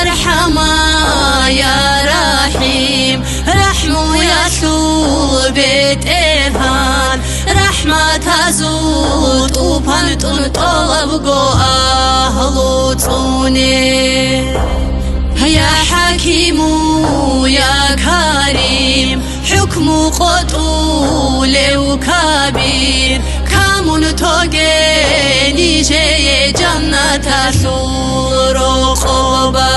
أرحم يا رحيم رحم يسوع بيت إرهان رحمة تزود وبنتون طلب جو أهلو توني يا حكيم يا كريم حكم قطول وكبير كامون توجيني جي جنة سور قبك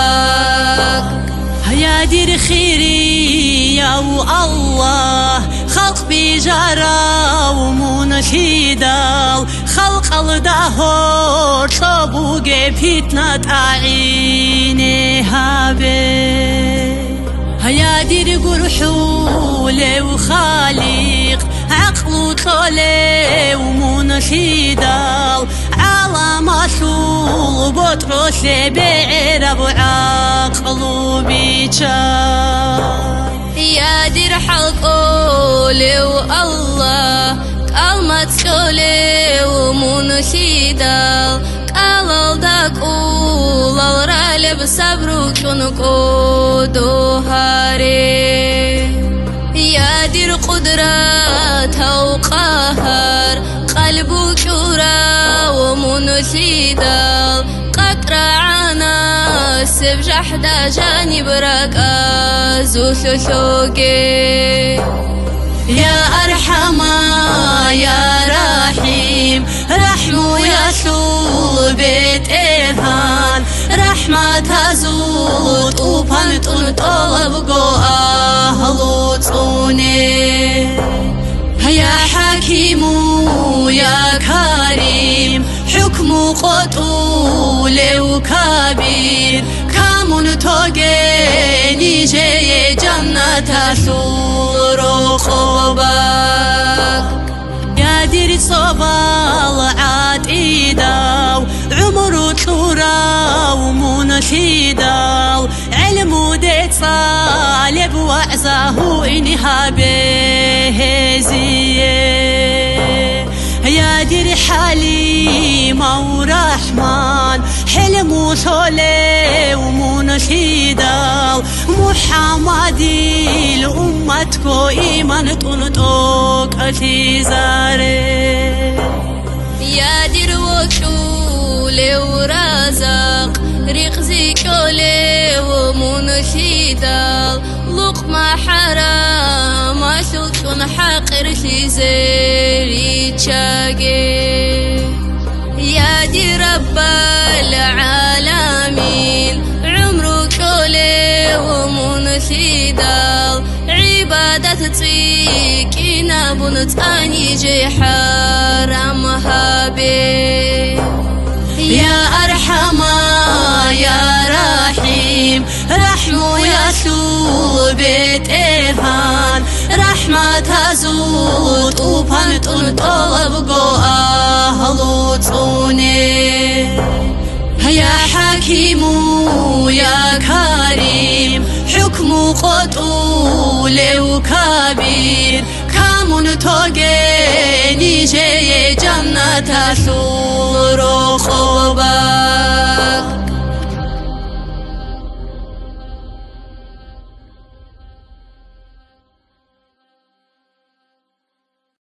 يا دير خيري يا الله خلق بجرا ومنشيدا خلق الدهور صبوق فتنة عيني هابي يا دير قرحول وخالق عقل طولي ومنشيدا على مسؤول بطرس بعرب عقل بيشا يا دير حقولي والله كلمة سولي ومنشيدا قال داكول الرالي بصبرك نقودو هاري يا دير قدرة وقهر قلبك شورى ومنشيدا قطر عنا سبجح دا جانب ركازو شوشوكي يا أرحم يا رحيم رحم يسوع بيت إرهان رحمة تزود وبنتون طلب جو أهلو توني يا حكيم يا كريم حكم قطول وكبير كامون توجيني جي جنة سور قبك يا دير صبال عتيدا عمر طورا ومنشيدا علم وديت صالب وعزاه إنها بهزيه يا دير حليم ورحمن حلم وصولي ومنشيدا محمدي لأمتكو إيمان تنطوك أتزاري يا دير وكولي ورزق رقزي كولي ومنشيدا لقمة حرام أشوكن حقر شزيري تشاقي يا دي رب العالمين عمرو كولي ومنشيدا عبادة تيكينا بنتاني جي حرام هابي يا أرحم يا رحيم رحم يسوع بيت إرهان رحمة تزود وبنتون طلب جو أهلو توني يا حكيم يا كريم حكم قطول وكبير كامون توجيني جي جنة سور قبك